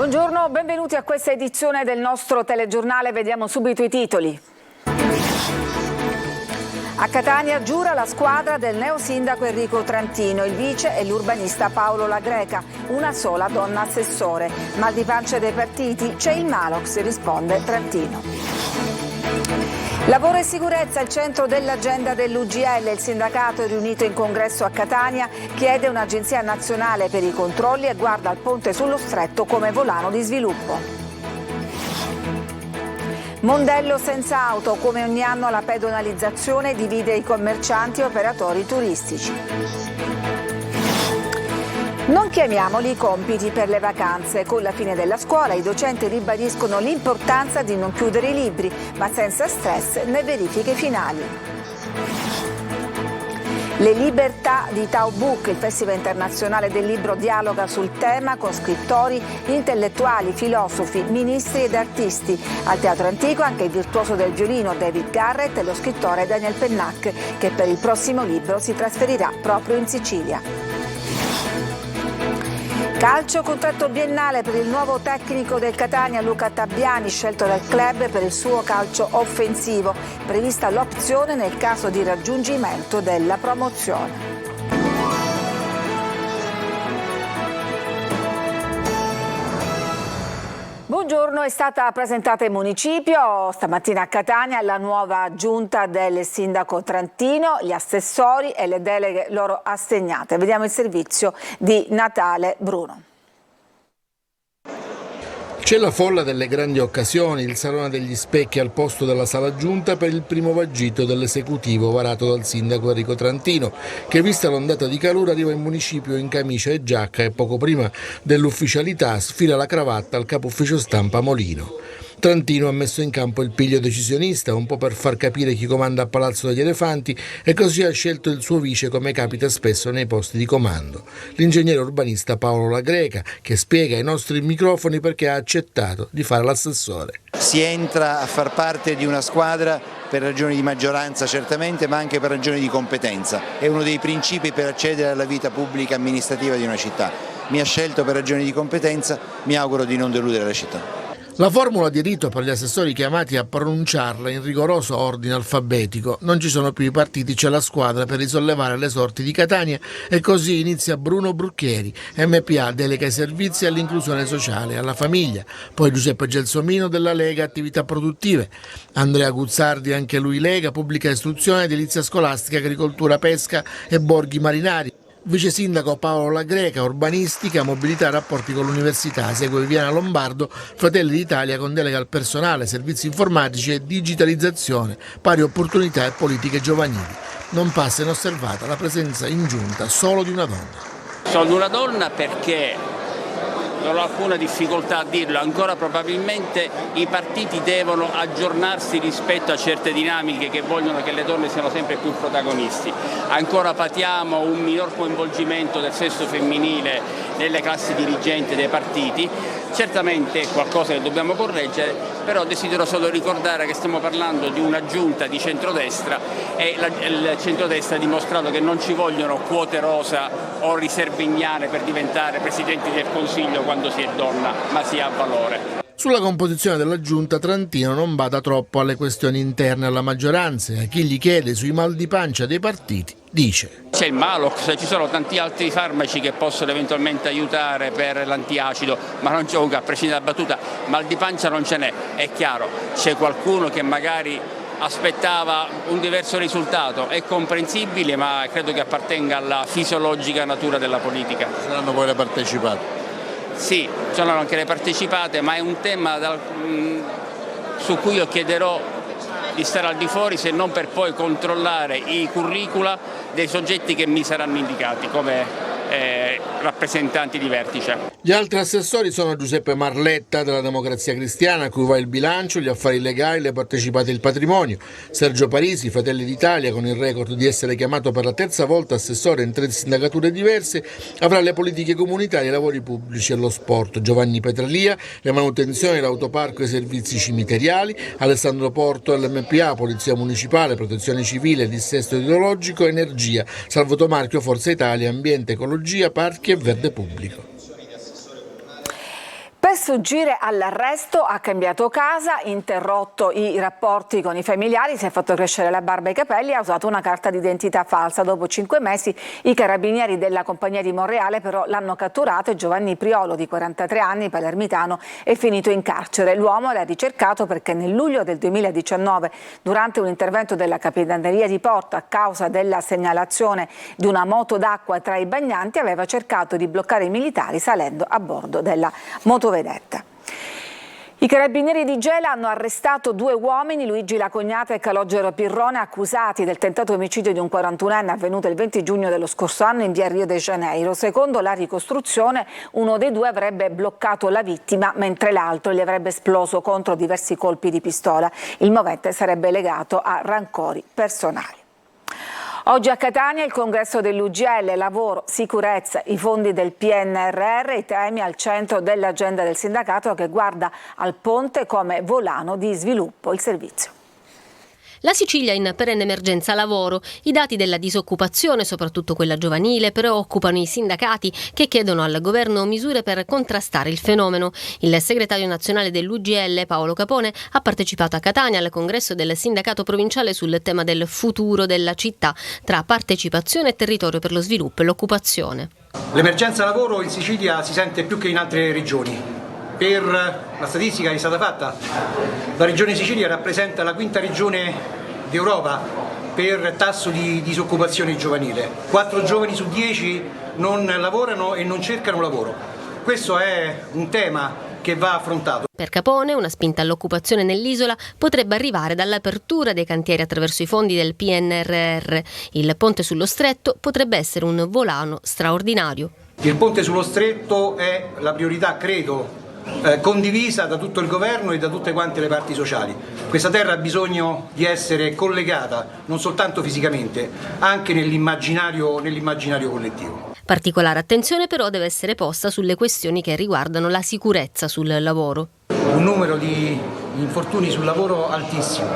Buongiorno, benvenuti a questa edizione del nostro telegiornale. Vediamo subito i titoli. A Catania giura la squadra del neosindaco Enrico Trantino, il vice è l'urbanista Paolo La Greca, una sola donna assessore. Mal di pancia dei partiti? C'è il Malox, risponde Trantino. Lavoro e sicurezza, il centro dell'agenda dell'UGL. Il sindacato è riunito in congresso a Catania, chiede un'agenzia nazionale per i controlli e guarda al ponte sullo Stretto come volano di sviluppo. Mondello senza auto, come ogni anno la pedonalizzazione divide i commercianti e operatori turistici. Non chiamiamoli compiti per le vacanze. Con la fine della scuola i docenti ribadiscono l'importanza di non chiudere i libri, ma senza stress né verifiche finali. Le libertà di Tau Book, il Festival internazionale del libro dialoga sul tema con scrittori, intellettuali, filosofi, ministri ed artisti. Al Teatro Antico anche il virtuoso del violino David Garrett e lo scrittore Daniel Pennac, che per il prossimo libro si trasferirà proprio in Sicilia. Calcio, contratto biennale per il nuovo tecnico del Catania Luca Tabbiani, scelto dal club per il suo calcio offensivo, prevista l'opzione nel caso di raggiungimento della promozione. Buongiorno, è stata presentata in municipio stamattina a Catania la nuova giunta del sindaco Trantino, gli assessori e le deleghe loro assegnate. Vediamo il servizio di Natale Bruno. C'è la folla delle grandi occasioni, il Salone degli Specchi al posto della Sala Giunta per il primo vagito dell'esecutivo varato dal sindaco Enrico Trantino, che vista l'ondata di calore arriva in municipio in camicia e giacca e poco prima dell'ufficialità sfila la cravatta al capo ufficio stampa Molino. Trantino ha messo in campo il piglio decisionista, un po' per far capire chi comanda a Palazzo degli Elefanti, e così ha scelto il suo vice come capita spesso nei posti di comando, l'ingegnere urbanista Paolo La Greca, che spiega ai nostri microfoni perché ha accettato di fare l'assessore. Si entra a far parte di una squadra per ragioni di maggioranza certamente, ma anche per ragioni di competenza. È uno dei principi per accedere alla vita pubblica amministrativa di una città. Mi ha scelto per ragioni di competenza, mi auguro di non deludere la città. La formula di rito per gli assessori chiamati a pronunciarla in rigoroso ordine alfabetico. Non ci sono più i partiti, c'è la squadra per risollevare le sorti di Catania e così inizia Bruno Brucchieri, MPA delega ai servizi e all'inclusione sociale, alla famiglia, poi Giuseppe Gelsomino della Lega Attività Produttive, Andrea Guzzardi anche lui Lega, Pubblica Istruzione, Edilizia Scolastica, Agricoltura, Pesca e Borghi Marinari. Vice sindaco Paolo La Greca, urbanistica, mobilità e rapporti con l'università, segue Viviana Lombardo, Fratelli d'Italia con delega al personale, servizi informatici e digitalizzazione, pari opportunità e politiche giovanili. Non passa inosservata la presenza in giunta solo di una donna. Sono una donna perché non ho alcuna difficoltà a dirlo, ancora probabilmente i partiti devono aggiornarsi rispetto a certe dinamiche che vogliono che le donne siano sempre più protagonisti. Ancora patiamo un minor coinvolgimento del sesso femminile nelle classi dirigenti dei partiti, certamente è qualcosa che dobbiamo correggere, però desidero solo ricordare che stiamo parlando di una giunta di centrodestra e il centrodestra ha dimostrato che non ci vogliono quote rosa o riserve ignare per diventare presidenti del Consiglio quando si è donna, ma si ha valore. Sulla composizione della giunta Trantino non bada troppo alle questioni interne alla maggioranza e a chi gli chiede sui mal di pancia dei partiti dice: c'è il Malox, ci sono tanti altri farmaci che possono eventualmente aiutare per l'antiacido, ma non c'è, a prescindere dalla battuta, mal di pancia non ce n'è, è chiaro, c'è qualcuno che magari aspettava un diverso risultato, è comprensibile, ma credo che appartenga alla fisiologica natura della politica. Saranno poi le partecipate? Sì, sono anche le partecipate, ma è un tema su cui io chiederò di stare al di fuori, se non per poi controllare i curricula dei soggetti che mi saranno indicati come rappresentanti di vertice. Gli altri assessori sono Giuseppe Marletta della Democrazia Cristiana, a cui va il bilancio, gli affari legali, le partecipate e il patrimonio, Sergio Parisi, Fratelli d'Italia, con il record di essere chiamato per la terza volta assessore in 3 sindacature diverse, avrà le politiche comunitarie, i lavori pubblici e lo sport, Giovanni Petralia, le manutenzioni, l'autoparco e i servizi cimiteriali, Alessandro Porto, l'MPA, Polizia Municipale, Protezione Civile, Dissesto Idrologico, Energia, Salvo Marchio, Forza Italia, Ambiente, Ecologia, Parchi e Verde Pubblico. Per sfuggire all'arresto ha cambiato casa, interrotto i rapporti con i familiari, si è fatto crescere la barba e i capelli e ha usato una carta d'identità falsa. Dopo 5 mesi i carabinieri della compagnia di Monreale però l'hanno catturato e Giovanni Priolo, di 43 anni, palermitano, è finito in carcere. L'uomo era ricercato perché nel luglio del 2019, durante un intervento della Capitaneria di Porto a causa della segnalazione di una moto d'acqua tra i bagnanti, aveva cercato di bloccare i militari salendo a bordo della motovedetta. I carabinieri di Gela hanno arrestato 2 uomini, Luigi Lacognata e Calogero Pirrone, accusati del tentato omicidio di un 41enne avvenuto il 20 giugno dello scorso anno in via Rio de Janeiro. Secondo la ricostruzione, uno dei 2 avrebbe bloccato la vittima mentre l'altro gli avrebbe esploso contro diversi colpi di pistola. Il movente sarebbe legato a rancori personali. Oggi a Catania il congresso dell'UGL, lavoro, sicurezza, i fondi del PNRR, i temi al centro dell'agenda del sindacato che guarda al ponte come volano di sviluppo. Il servizio. La Sicilia in perenne emergenza lavoro. I dati della disoccupazione, soprattutto quella giovanile, preoccupano i sindacati che chiedono al governo misure per contrastare il fenomeno. Il segretario nazionale dell'UGL, Paolo Capone, ha partecipato a Catania al congresso del sindacato provinciale sul tema del futuro della città, tra partecipazione e territorio per lo sviluppo e l'occupazione. L'emergenza lavoro in Sicilia si sente più che in altre regioni. Per la statistica che è stata fatta, la regione Sicilia rappresenta la 5ª regione d'Europa per tasso di disoccupazione giovanile. 4 giovani su 10 non lavorano e non cercano lavoro. Questo è un tema che va affrontato. Per Capone, una spinta all'occupazione nell'isola potrebbe arrivare dall'apertura dei cantieri attraverso i fondi del PNRR. Il ponte sullo Stretto potrebbe essere un volano straordinario. Il ponte sullo Stretto è la priorità, credo, condivisa da tutto il governo e da tutte quante le parti sociali. Questa terra ha bisogno di essere collegata non soltanto fisicamente, anche nell'immaginario collettivo. Particolare attenzione però deve essere posta sulle questioni che riguardano la sicurezza sul lavoro. Un numero di infortuni sul lavoro altissimo,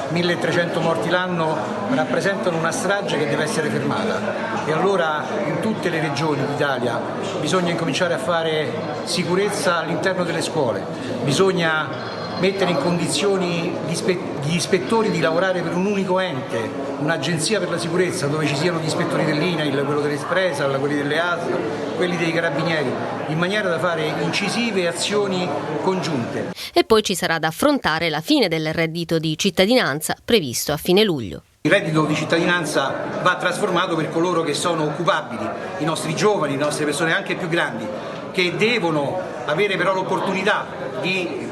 1300 morti l'anno rappresentano una strage che deve essere fermata e allora in tutte le regioni d'Italia bisogna incominciare a fare sicurezza all'interno delle scuole, bisogna mettere in condizioni gli ispettori di lavorare per un unico ente, un'agenzia per la sicurezza dove ci siano gli ispettori dell'INAIL, quello dell'Espresa, quelli delle ASL, quelli dei Carabinieri, in maniera da fare incisive azioni congiunte. E poi ci sarà da affrontare la fine del reddito di cittadinanza previsto a fine luglio. Il reddito di cittadinanza va trasformato per coloro che sono occupabili, i nostri giovani, le nostre persone anche più grandi, che devono avere però l'opportunità di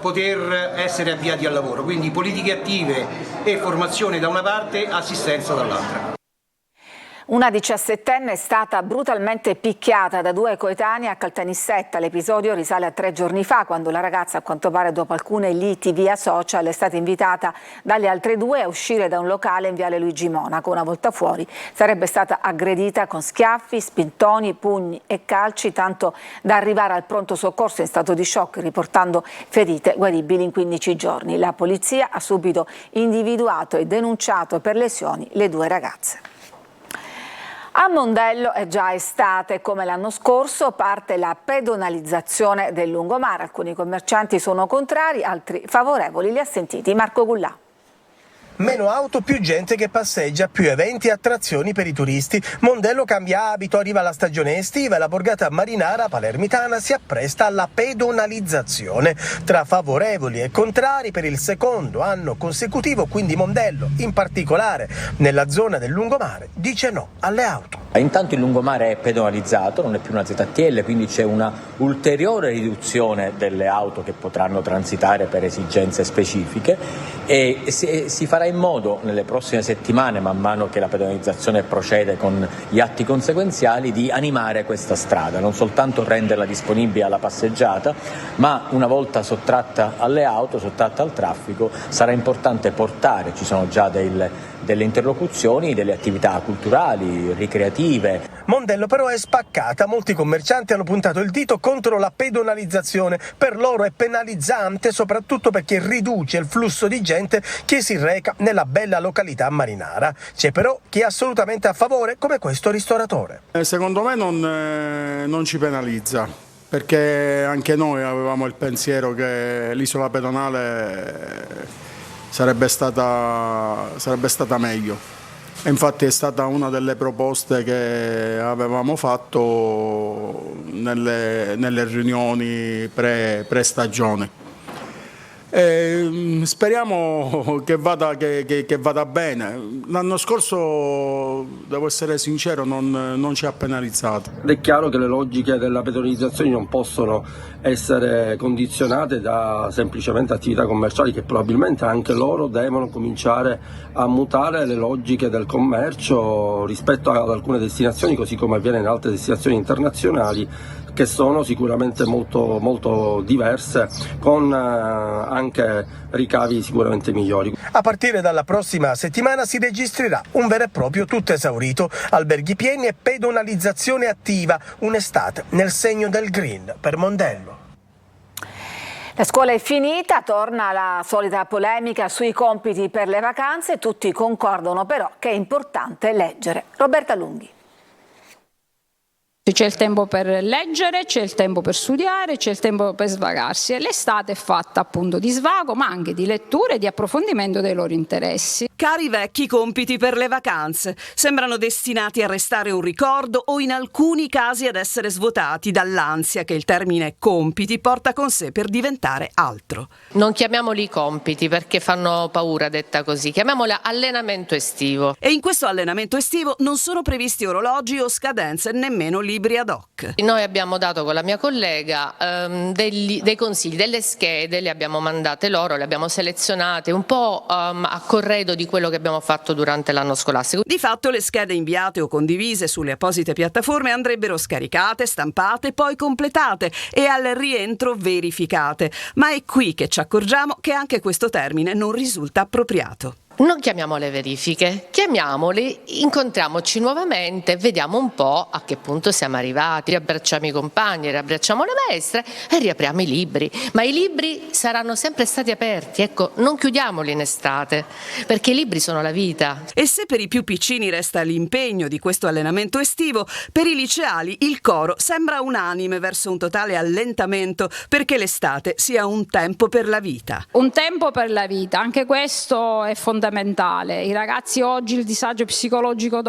poter essere avviati al lavoro, quindi politiche attive e formazione da una parte, assistenza dall'altra. Una 17enne è stata brutalmente picchiata da 2 coetanei a Caltanissetta. L'episodio risale a 3 giorni fa, quando la ragazza, a quanto pare dopo alcune liti via social, è stata invitata dalle altre 2 a uscire da un locale in viale Luigi Monaco. Una volta fuori sarebbe stata aggredita con schiaffi, spintoni, pugni e calci, tanto da arrivare al pronto soccorso in stato di shock, riportando ferite guaribili in 15 giorni. La polizia ha subito individuato e denunciato per lesioni le 2 ragazze. A Mondello è già estate, come l'anno scorso parte la pedonalizzazione del lungomare. Alcuni commercianti sono contrari, altri favorevoli. Li ha sentiti Marco Gullà. Meno auto, più gente che passeggia, più eventi e attrazioni per i turisti. Mondello cambia abito, arriva la stagione estiva e la borgata marinara palermitana si appresta alla pedonalizzazione. Tra favorevoli e contrari per il secondo anno consecutivo, quindi Mondello, in particolare nella zona del lungomare, dice no alle auto. Intanto il lungomare è pedonalizzato, non è più una ZTL, quindi c'è una ulteriore riduzione delle auto che potranno transitare per esigenze specifiche e si farà in modo nelle prossime settimane, man mano che la pedonalizzazione procede con gli atti conseguenziali, di animare questa strada, non soltanto renderla disponibile alla passeggiata, ma una volta sottratta alle auto, sottratta al traffico, sarà importante portare, ci sono già delle interlocuzioni, delle attività culturali, ricreative. Mondello però è spaccata, molti commercianti hanno puntato il dito contro la pedonalizzazione, per loro è penalizzante soprattutto perché riduce il flusso di gente che si reca nella bella località marinara. C'è però chi è assolutamente a favore, come questo ristoratore. Secondo me non ci penalizza, perché anche noi avevamo il pensiero che l'isola pedonale sarebbe stata meglio. E infatti è stata una delle proposte che avevamo fatto nelle riunioni pre-stagione. Speriamo che vada bene. L'anno scorso, devo essere sincero, non ci ha penalizzato. È chiaro che le logiche della pedonalizzazione non possono essere condizionate da semplicemente attività commerciali, che probabilmente anche loro devono cominciare a mutare le logiche del commercio rispetto ad alcune destinazioni, così come avviene in altre destinazioni internazionali, che sono sicuramente molto, molto diverse, con anche ricavi sicuramente migliori. A partire dalla prossima settimana si registrerà un vero e proprio tutto esaurito, alberghi pieni e pedonalizzazione attiva, un'estate nel segno del green per Mondello. La scuola è finita, torna la solita polemica sui compiti per le vacanze, tutti concordano però che è importante leggere. Roberta Lunghi. C'è il tempo per leggere, c'è il tempo per studiare, c'è il tempo per svagarsi e l'estate è fatta appunto di svago ma anche di lettura e di approfondimento dei loro interessi. Cari vecchi compiti per le vacanze, sembrano destinati a restare un ricordo o in alcuni casi ad essere svuotati dall'ansia che il termine compiti porta con sé per diventare altro. Non chiamiamoli compiti perché fanno paura detta così, chiamiamoli allenamento estivo. E in questo allenamento estivo non sono previsti orologi o scadenze, nemmeno libri ad hoc. Noi abbiamo dato con la mia collega dei consigli, delle schede, le abbiamo mandate loro, le abbiamo selezionate un po' a corredo di quello che abbiamo fatto durante l'anno scolastico. Di fatto le schede inviate o condivise sulle apposite piattaforme andrebbero scaricate, stampate, poi completate e al rientro verificate. Ma è qui che ci accorgiamo che anche questo termine non risulta appropriato. Non chiamiamole verifiche, chiamiamoli, incontriamoci nuovamente, vediamo un po' a che punto siamo arrivati, riabbracciamo i compagni, riabbracciamo le maestre e riapriamo i libri. Ma i libri saranno sempre stati aperti, ecco, non chiudiamoli in estate, perché i libri sono la vita. E se per i più piccini resta l'impegno di questo allenamento estivo, per i liceali il coro sembra unanime verso un totale allentamento perché l'estate sia un tempo per la vita. Un tempo per la vita, anche questo è fondamentale. I ragazzi oggi il disagio psicologico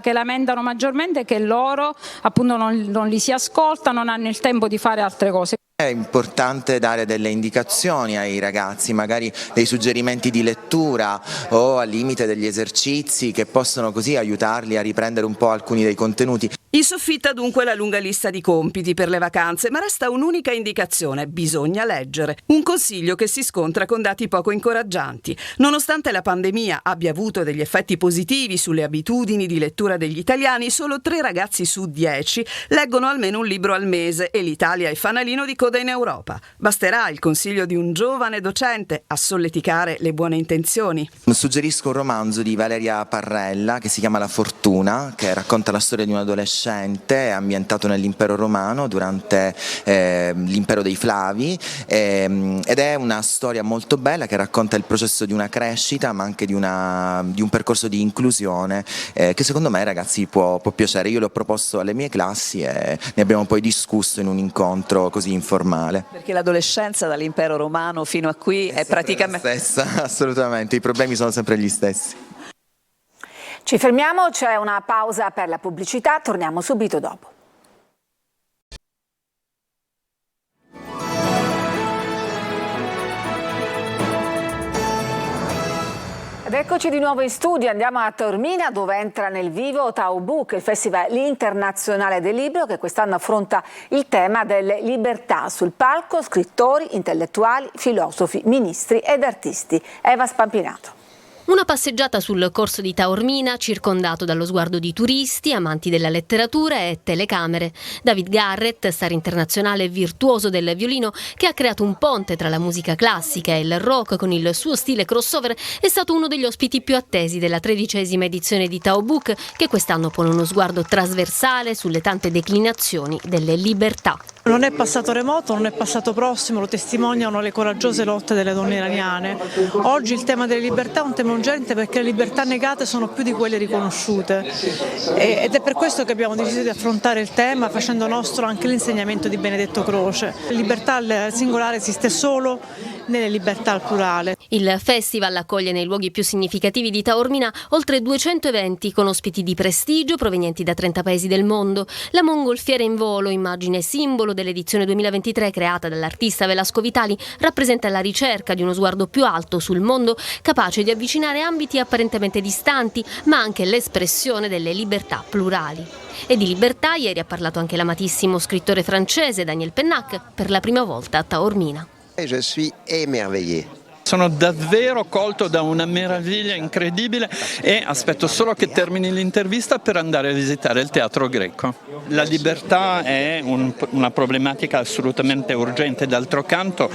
che lamentano maggiormente è che loro appunto non li si ascolta, non hanno il tempo di fare altre cose. È importante dare delle indicazioni ai ragazzi, magari dei suggerimenti di lettura o al limite degli esercizi che possono così aiutarli a riprendere un po' alcuni dei contenuti. In soffitta dunque la lunga lista di compiti per le vacanze, ma resta un'unica indicazione: bisogna leggere. Un consiglio che si scontra con dati poco incoraggianti. Nonostante la pandemia abbia avuto degli effetti positivi sulle abitudini di lettura degli italiani, solo 3 ragazzi su 10 leggono almeno un libro al mese e l'Italia è fanalino di coda in Europa. Basterà il consiglio di un giovane docente a solleticare le buone intenzioni. Suggerisco un romanzo di Valeria Parrella che si chiama La Fortuna, che racconta la storia di un adolescente ambientato nell'impero romano durante l'impero dei Flavi ed è una storia molto bella che racconta il processo di una crescita ma anche di un percorso di inclusione che secondo me ai ragazzi può piacere. Io l'ho proposto alle mie classi e ne abbiamo poi discusso in un incontro così informale. Perché l'adolescenza dall'impero romano fino a qui è praticamente la stessa, assolutamente, i problemi sono sempre gli stessi. Ci fermiamo, c'è una pausa per la pubblicità, torniamo subito dopo. Ed eccoci di nuovo in studio, andiamo a Taormina dove entra nel vivo Tao Book, il Festival internazionale del libro che quest'anno affronta il tema delle libertà. Sul palco scrittori, intellettuali, filosofi, ministri ed artisti. Eva Spampinato. Una passeggiata sul corso di Taormina, circondato dallo sguardo di turisti, amanti della letteratura e telecamere. David Garrett, star internazionale e virtuoso del violino, che ha creato un ponte tra la musica classica e il rock con il suo stile crossover, è stato uno degli ospiti più attesi della 13ª edizione di Tao Book, che quest'anno pone uno sguardo trasversale sulle tante declinazioni delle libertà. Non è passato remoto, non è passato prossimo, lo testimoniano le coraggiose lotte delle donne iraniane. Oggi il tema delle libertà è un tema urgente perché le libertà negate sono più di quelle riconosciute ed è per questo che abbiamo deciso di affrontare il tema facendo nostro anche l'insegnamento di Benedetto Croce. La libertà al singolare esiste solo nelle libertà al plurale. Il festival accoglie nei luoghi più significativi di Taormina oltre 200 eventi con ospiti di prestigio provenienti da 30 paesi del mondo. La mongolfiera in volo, immagine simbolo dell'edizione 2023 creata dall'artista Velasco Vitali, rappresenta la ricerca di uno sguardo più alto sul mondo, capace di avvicinare ambiti apparentemente distanti, ma anche l'espressione delle libertà plurali. E di libertà ieri ha parlato anche l'amatissimo scrittore francese Daniel Pennac per la prima volta a Taormina. Je suis émerveillé. Sono davvero colto da una meraviglia incredibile e aspetto solo che termini l'intervista per andare a visitare il teatro greco. La libertà è una problematica assolutamente urgente, d'altro canto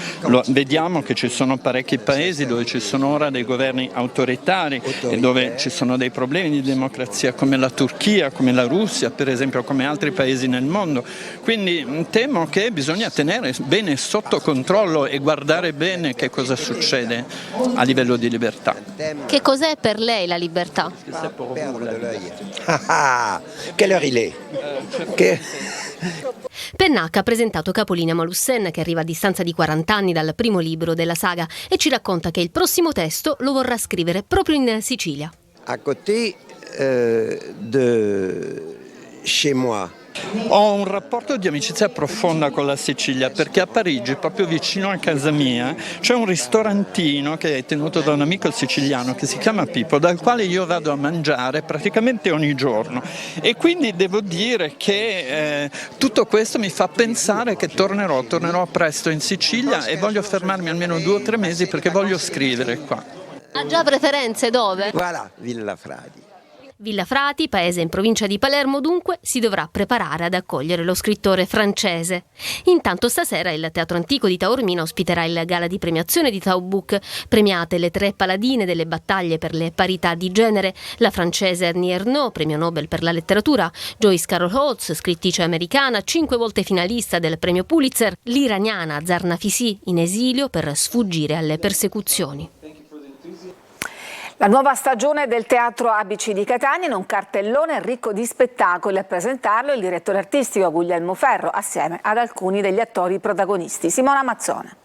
vediamo che ci sono parecchi paesi dove ci sono ora dei governi autoritari e dove ci sono dei problemi di democrazia come la Turchia, come la Russia per esempio, come altri paesi nel mondo. Quindi temo che bisogna tenere bene sotto controllo e guardare bene che cosa succede a livello di libertà. Che cos'è per lei la libertà? Quelle heure il est? Pennac ha presentato Capolinea Malussen, che arriva a distanza di 40 anni dal primo libro della saga, e ci racconta che il prossimo testo lo vorrà scrivere proprio in Sicilia. À côté de chez moi. Ho un rapporto di amicizia profonda con la Sicilia perché a Parigi, proprio vicino a casa mia, c'è un ristorantino che è tenuto da un amico siciliano che si chiama Pippo, dal quale io vado a mangiare praticamente ogni giorno e quindi devo dire che tutto questo mi fa pensare che tornerò presto in Sicilia e voglio fermarmi almeno 2 o 3 mesi perché voglio scrivere qua. Ha già preferenze dove? Voilà, Villafradi. Villafrati, paese in provincia di Palermo, dunque, si dovrà preparare ad accogliere lo scrittore francese. Intanto stasera il Teatro Antico di Taormina ospiterà il gala di premiazione di Taubook, premiate le 3 paladine delle battaglie per le parità di genere, la francese Annie Ernaux, premio Nobel per la letteratura, Joyce Carol Oates, scrittrice americana, 5 volte finalista del premio Pulitzer, l'iraniana Zarna Fisi, in esilio per sfuggire alle persecuzioni. La nuova stagione del Teatro ABC di Catania in un cartellone ricco di spettacoli. A presentarlo il direttore artistico Guglielmo Ferro assieme ad alcuni degli attori protagonisti. Simona Mazzone.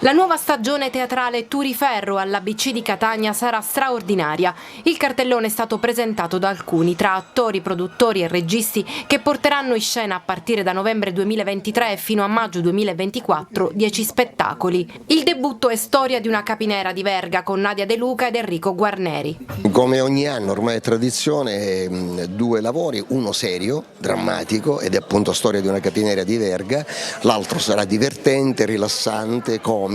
La nuova stagione teatrale Turiferro all'ABC di Catania sarà straordinaria. Il cartellone è stato presentato da alcuni, tra attori, produttori e registi, che porteranno in scena a partire da novembre 2023 fino a maggio 2024 10 spettacoli. Il debutto è Storia di una capinera di Verga con Nadia De Luca ed Enrico Guarneri. Come ogni anno, ormai è tradizione, 2 lavori, uno serio, drammatico, ed è appunto Storia di una capinera di Verga, l'altro sarà divertente, rilassante, comico,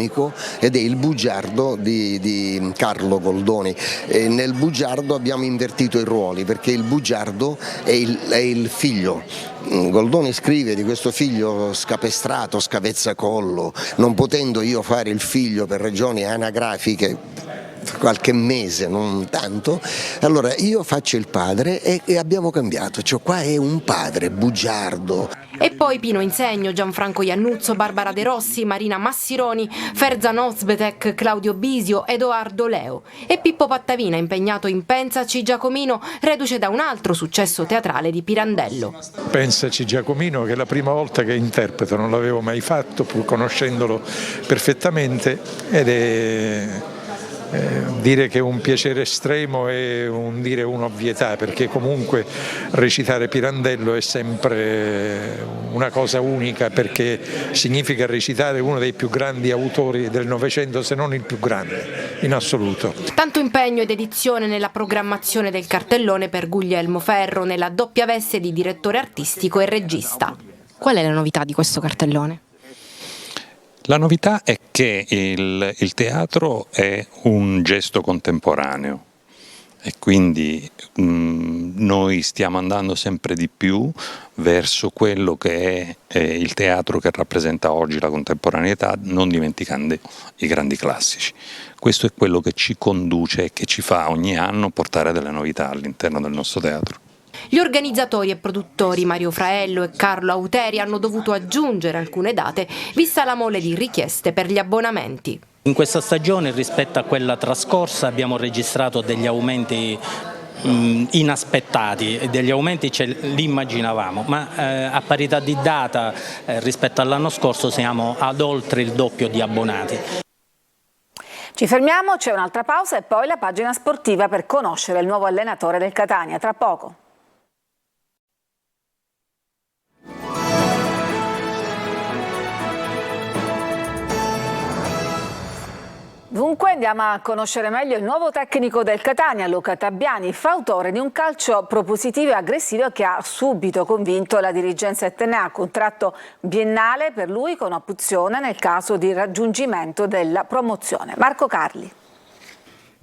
ed è Il bugiardo di Carlo Goldoni. E nel bugiardo abbiamo invertito i ruoli perché il bugiardo è il figlio. Goldoni scrive di questo figlio scapestrato, scavezzacollo, non potendo io fare il figlio per ragioni anagrafiche qualche mese, non tanto, allora io faccio il padre e abbiamo cambiato, cioè qua è un padre bugiardo. E poi Pino Insegno, Gianfranco Iannuzzo, Barbara De Rossi, Marina Massironi, Ferzan Ozbetek, Claudio Bisio, Edoardo Leo e Pippo Pattavina, impegnato in Pensaci Giacomino, reduce da un altro successo teatrale di Pirandello. Pensaci Giacomino, che è la prima volta che interpreto, non l'avevo mai fatto pur conoscendolo perfettamente, ed è dire che è un piacere estremo è dire un'ovvietà, perché comunque recitare Pirandello è sempre una cosa unica, perché significa recitare uno dei più grandi autori del Novecento, se non il più grande in assoluto. Tanto impegno ed edizione nella programmazione del cartellone per Guglielmo Ferro, nella doppia veste di direttore artistico e regista. Qual è la novità di questo cartellone? La novità è che il teatro è un gesto contemporaneo e quindi noi stiamo andando sempre di più verso quello che è il teatro che rappresenta oggi la contemporaneità, non dimenticando i grandi classici. Questo è quello che ci conduce e che ci fa ogni anno portare delle novità all'interno del nostro teatro. Gli organizzatori e produttori Mario Fraello e Carlo Auteri hanno dovuto aggiungere alcune date, vista la mole di richieste per gli abbonamenti. In questa stagione rispetto a quella trascorsa abbiamo registrato degli aumenti inaspettati, degli aumenti li immaginavamo, ma a parità di data rispetto all'anno scorso siamo ad oltre il doppio di abbonati. Ci fermiamo, c'è un'altra pausa e poi la pagina sportiva per conoscere il nuovo allenatore del Catania. Tra poco. Dunque andiamo a conoscere meglio il nuovo tecnico del Catania, Luca Tabiani, fautore di un calcio propositivo e aggressivo che ha subito convinto la dirigenza etnea, contratto biennale per lui con opzione nel caso di raggiungimento della promozione. Marco Carli.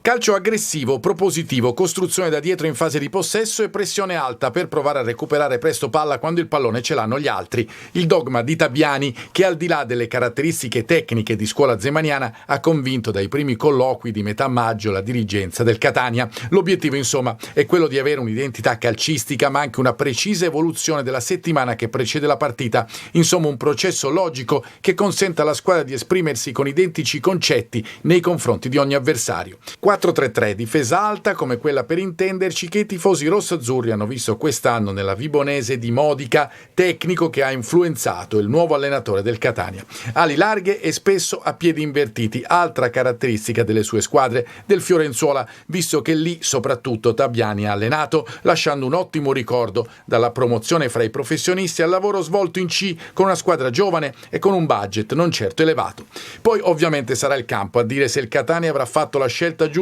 Calcio aggressivo, propositivo, costruzione da dietro in fase di possesso e pressione alta per provare a recuperare presto palla quando il pallone ce l'hanno gli altri. Il dogma di Tabiani che al di là delle caratteristiche tecniche di scuola zemaniana ha convinto dai primi colloqui di metà maggio la dirigenza del Catania. L'obiettivo insomma è quello di avere un'identità calcistica ma anche una precisa evoluzione della settimana che precede la partita. Insomma un processo logico che consenta alla squadra di esprimersi con identici concetti nei confronti di ogni avversario. 4-3-3, difesa alta come quella per intenderci che i tifosi rossazzurri hanno visto quest'anno nella Vibonese di Modica, tecnico che ha influenzato il nuovo allenatore del Catania. Ali larghe e spesso a piedi invertiti, altra caratteristica delle sue squadre del Fiorenzuola, visto che lì soprattutto Tabiani ha allenato, lasciando un ottimo ricordo dalla promozione fra i professionisti al lavoro svolto in C con una squadra giovane e con un budget non certo elevato. Poi ovviamente sarà il campo a dire se il Catania avrà fatto la scelta giusta,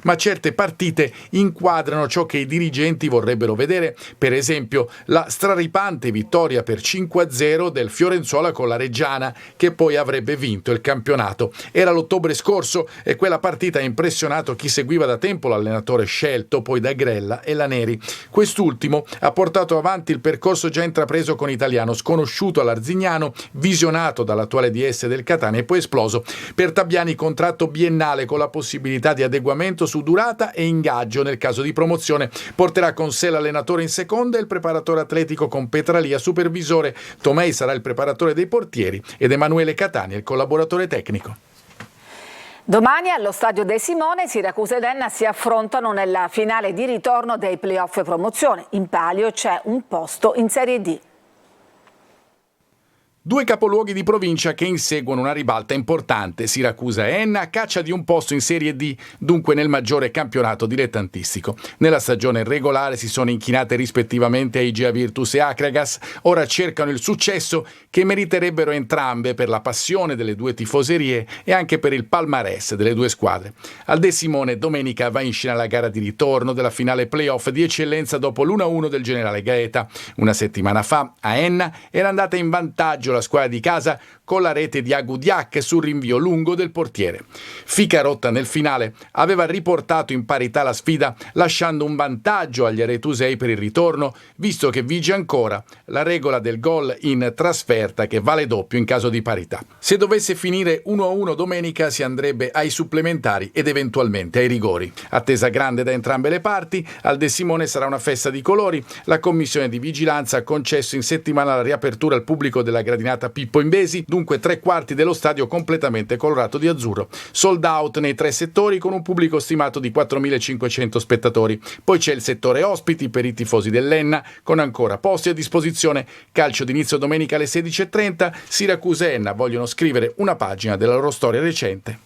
ma certe partite inquadrano ciò che i dirigenti vorrebbero vedere, per esempio la straripante vittoria per 5-0 del Fiorenzuola con la Reggiana, che poi avrebbe vinto il campionato. Era l'ottobre scorso e quella partita ha impressionato chi seguiva da tempo l'allenatore scelto poi da Grella e Laneri. Quest'ultimo ha portato avanti il percorso già intrapreso con Italiano, sconosciuto all'Arzignano, visionato dall'attuale DS del Catania e poi esploso. Per Tabiani contratto biennale con la possibilità di adeguamento su durata e ingaggio nel caso di promozione. Porterà con sé l'allenatore in seconda e il preparatore atletico con Petralia supervisore. Tomei sarà il preparatore dei portieri ed Emanuele Catania il collaboratore tecnico. Domani allo stadio De Simone Siracusa ed Enna si affrontano nella finale di ritorno dei playoff promozione. In palio c'è un posto in Serie D. Due capoluoghi di provincia che inseguono una ribalta importante, Siracusa e Enna, a caccia di un posto in Serie D, dunque nel maggiore campionato dilettantistico. Nella stagione regolare si sono inchinate rispettivamente a Igea Virtus e Acragas, ora cercano il successo che meriterebbero entrambe per la passione delle due tifoserie e anche per il palmarès delle due squadre. Al De Simone domenica va in scena la gara di ritorno della finale playoff di eccellenza dopo l'1-1 del Generale Gaeta. Una settimana fa a Enna era andata in vantaggio la squadra di casa con la rete di Agudiak sul rinvio lungo del portiere. Ficarotta nel finale aveva riportato in parità la sfida lasciando un vantaggio agli aretusei per il ritorno, visto che vige ancora la regola del gol in trasferta che vale doppio in caso di parità. Se dovesse finire 1-1 domenica si andrebbe ai supplementari ed eventualmente ai rigori. Attesa grande da entrambe le parti, al De Simone sarà una festa di colori. La commissione di vigilanza ha concesso in settimana la riapertura al pubblico della gradinata Pippo Invesi, dunque 3/4 dello stadio completamente colorato di azzurro. Sold out nei 3 settori con un pubblico stimato di 4.500 spettatori. Poi c'è il settore ospiti per i tifosi dell'Enna con ancora posti a disposizione. Calcio d'inizio domenica alle 16:30. Siracusa e Enna vogliono scrivere una pagina della loro storia recente.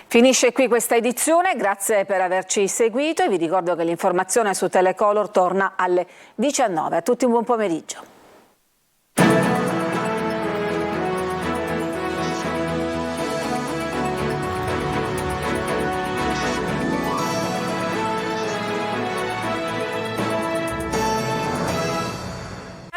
Finisce qui questa edizione, grazie per averci seguito e vi ricordo che l'informazione su Telecolor torna alle 19. A tutti un buon pomeriggio.